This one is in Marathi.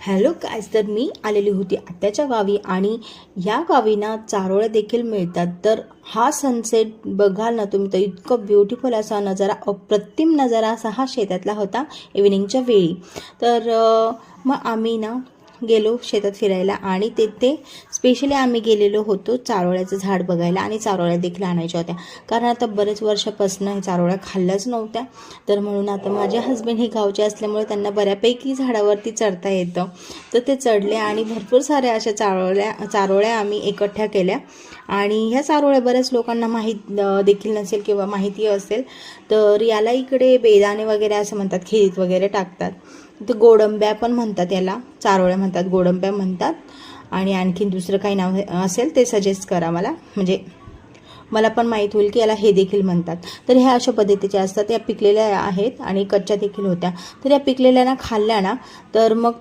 हॅलो गाईज, तर मी आलेली होती आत्याच्या गावी आणि या गावी ना चारोळ्या देखील मिळतात. तर हा सनसेट बघाल ना तुम्ही, तर इतकं ब्युटिफुल असा नजारा, अप्रतिम नजारा असा हा शेतातला होता इव्हिनिंगच्या वेळी. तर मग आम्ही ना गेलो शेतात फिरायला आणि तिथे स्पेशली आम्ही गेलेलो होतो चारोळ्याचं झाड बघायला आणि चारोळ्या देखील आणायच्या होत्या. कारण आता बरेच वर्षापासून हे चारोळ्या खाल्ल्याच नव्हत्या. तर म्हणून आता माझे हस्बंड हे गावचे असल्यामुळे त्यांना बऱ्यापैकी झाडावरती चढता येतं. तर ते चढले आणि भरपूर साऱ्या अशा चारोळ्या आम्ही एकठ्ठ्या केल्या. आणि ह्या चारोळ्या बऱ्याच लोकांना माहीत देखील नसेल किंवा माहिती असेल, तर याला इकडे बेदाणे वगैरे असं म्हणतात, खिरीत वगैरे टाकतात. तर गोडंब्या पण म्हणतात, याला चारोळ्या म्हणतात, गोडंब्या म्हणतात. आणि आणखीन दुसरं काही नाव असेल ते सजेस्ट करा मला, म्हणजे मला पण माहीत होईल की याला हे देखील म्हणतात. तर ह्या अशा पद्धतीच्या असतात. या पिकलेल्या आहेत आणि कच्च्या देखील होत्या. तर या पिकलेल्या ना खाल्ल्या ना, तर मग